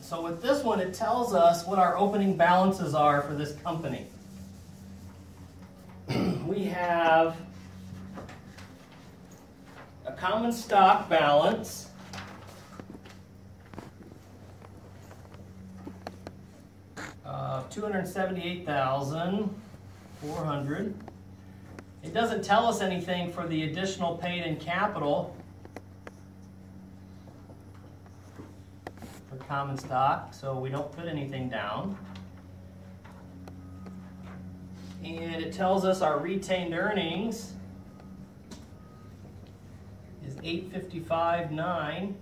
So with this one, it tells us what our opening balances are for this company. We have a common stock balance of $278,400. It doesn't tell us anything for the additional paid in capital for common stock, so we don't put anything down. And it tells us our retained earnings is $855,900.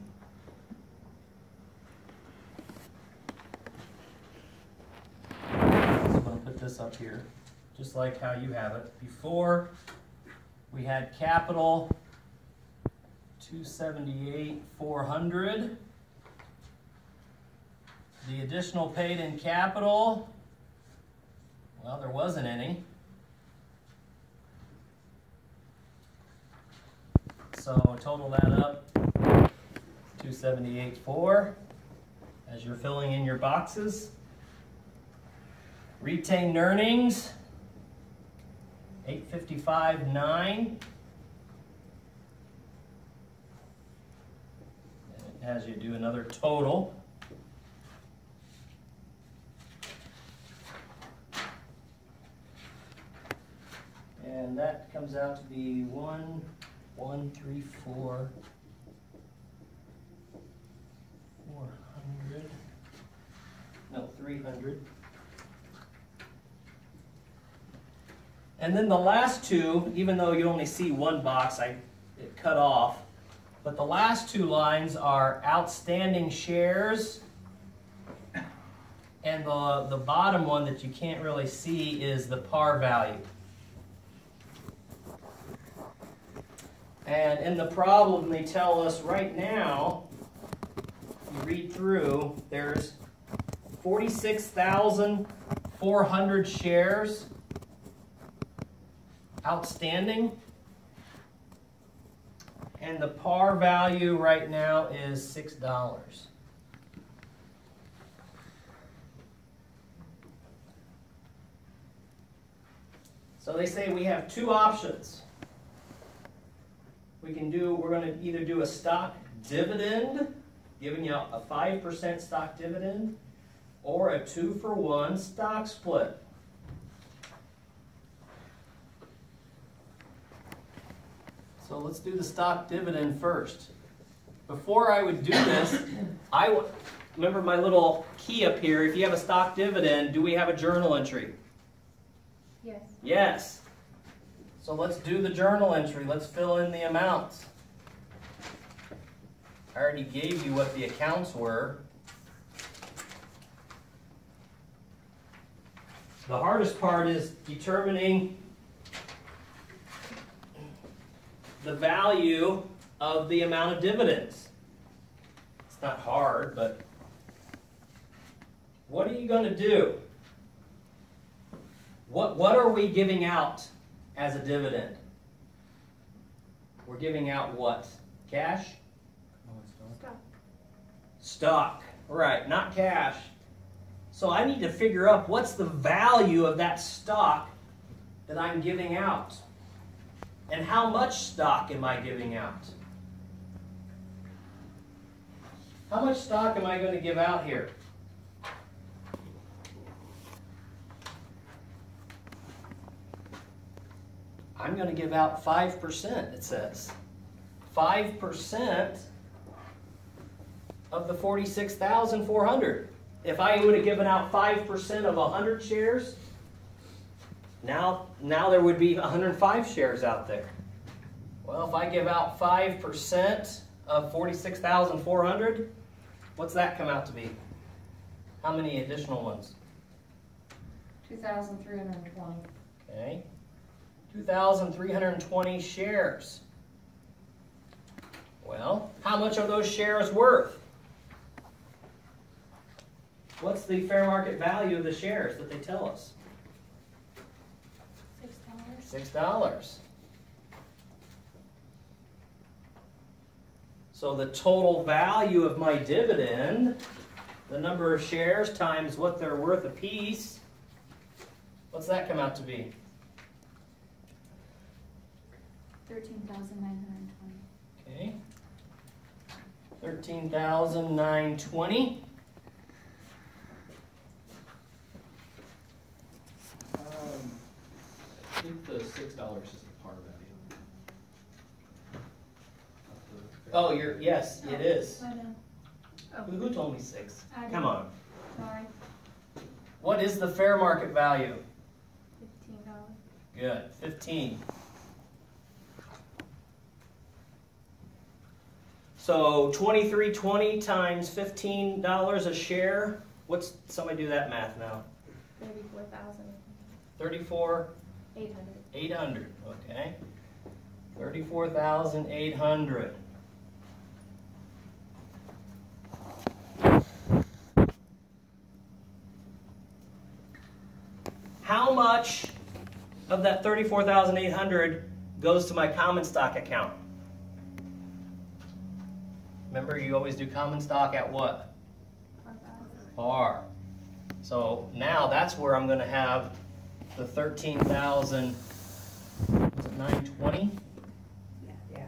So I'm going to put this up here, just like how you have it. Before, we had capital $278,400. The additional paid in capital, well, there wasn't any. So total that up, $278,400 as you're filling in your boxes. Retained earnings, $855,900. And it has you do another total. And that comes out to be 400. No, 300. And then the last two, even though you only see one box, it cut off. But the last two lines are outstanding shares. And the bottom one that you can't really see is the par value. And in the problem, they tell us right now, you read through, there's 46,400 shares outstanding. And the par value right now is $6. So they say we have two options. We're going to either do a stock dividend, giving you a 5% stock dividend, or a 2-for-1 stock split. So let's do the stock dividend first. Before I would do this, remember my little key up here. If you have a stock dividend, do we have a journal entry? Yes. Yes. So let's do the journal entry. Let's fill in the amounts. I already gave you what the accounts were. The hardest part is determining the value of the amount of dividends. It's not hard, but what are you going to do? What are we giving out as a dividend? We're giving out what? Cash? Stock. Stock. Right, not cash. So I need to figure out what's the value of that stock that I'm giving out. And how much stock am I giving out? How much stock am I going to give out here? I'm going to give out 5%, it says. 5% of the 46,400. If I would have given out 5% of 100 shares, now there would be 105 shares out there. Well, if I give out 5% of 46,400, what's that come out to be? How many additional ones? 2,320. Okay. 2,320 shares. Well, how much are those shares worth? What's the fair market value of the shares that they tell us? $6. $6. So the total value of my dividend the number of shares times what they're worth a piece. What's that come out to be? 13,920. Okay. 13,920. I think the $6 is the par value. Oh, yes, it is. I know. Oh, Who told me 6? I did. Come on. Sorry. What is the fair market value? $15. Good, 15. So 2320 times $15 a share. What's, somebody do that math now? 34,000. 34,800. 800. Okay. 34,800. How much of that 34,800 goes to my common stock account? Remember, you always do common stock at what? 4,000. Par. So now that's where I'm going to have the 13,000. Was it 920? Yeah.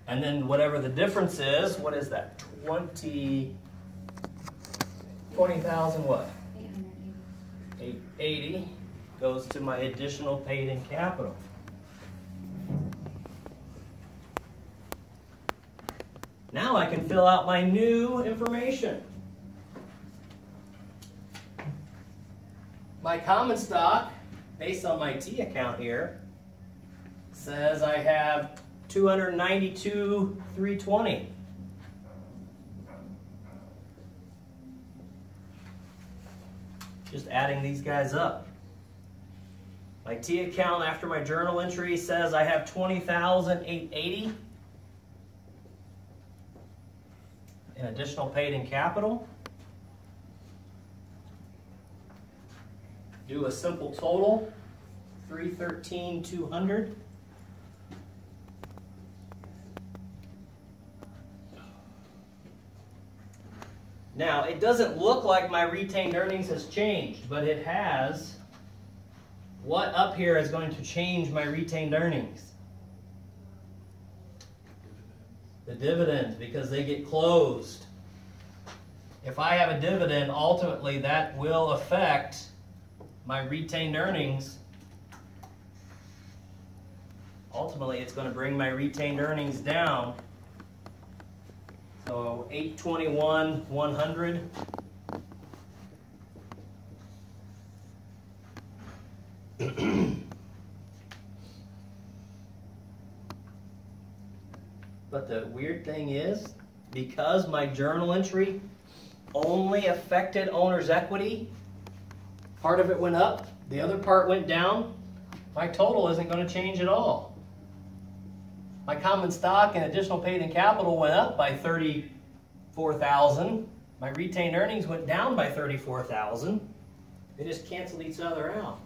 And then whatever the difference is, what is that? 20,000 what? 880. 880 goes to my additional paid-in capital. Now I can fill out my new information. My common stock, based on my T account here, says I have 292,320. Just adding these guys up. My T account after my journal entry says I have 20,880 in additional paid-in capital. Do a simple total, 313,200. Now, it doesn't look like my retained earnings has changed, but it has. What up here is going to change my retained earnings? The dividends, because they get closed. If I have a dividend, ultimately that will affect my retained earnings. Ultimately, it's going to bring my retained earnings down. So 821,100. But the weird thing is, because my journal entry only affected owner's equity, part of it went up, the other part went down, my total isn't going to change at all. My common stock and additional paid-in capital went up by 34,000. My retained earnings went down by 34,000. They just canceled each other out.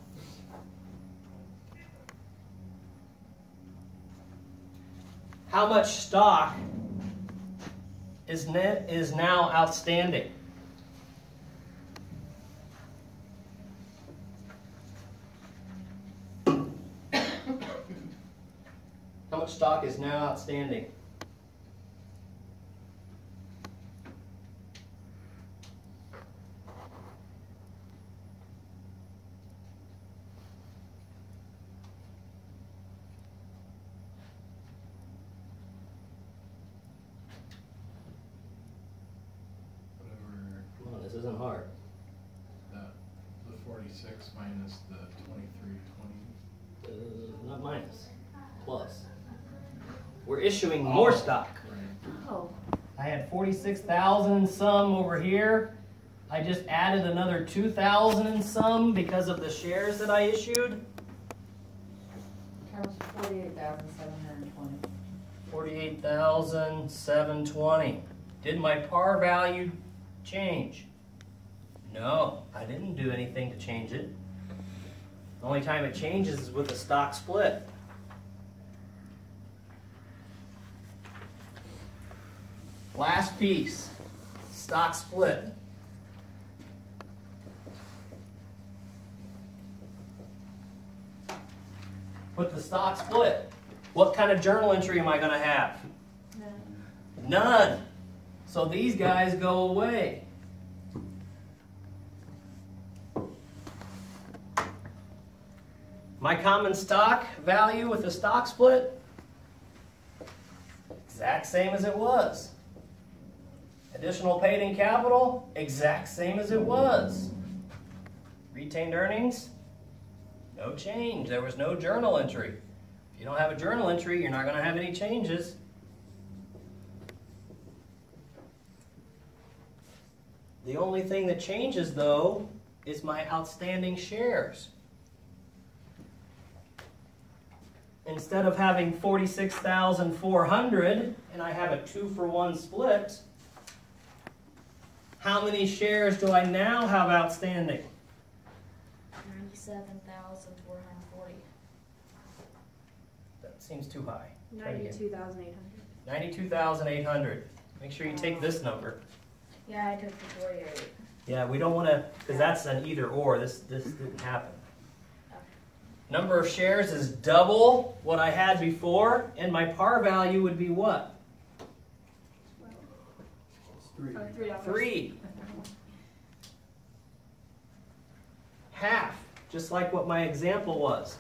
How much stock is now outstanding? How much stock is now outstanding? Whatever, Come on, this isn't hard. the 46 minus the 2320. Not minus, plus. We're issuing more stock. Right. Oh. I had 46,000 and some over here. I just added another 2,000 and some because of the shares that I issued. That was 48,720. 48,720. Did my par value change? No, I didn't do anything to change it. The only time it changes is with a stock split. Last piece, stock split. With the stock split, what kind of journal entry am I going to have? None. So these guys go away. My common stock value with the stock split, exact same as it was. Additional paid in capital, exact same as it was. Retained earnings, no change. There was no journal entry. If you don't have a journal entry, you're not going to have any changes. The only thing that changes, though, is my outstanding shares. Instead of having 46,400 and I have a 2-for-1 split, how many shares do I now have outstanding? 97,440. That seems too high. 92,800. 92,800. Make sure you take this number. Yeah, I took the 48. Yeah, we don't want to, because that's an either or. This didn't happen. Number of shares is double what I had before, and my par value would be what? $3. 3. Half, just like what my example was.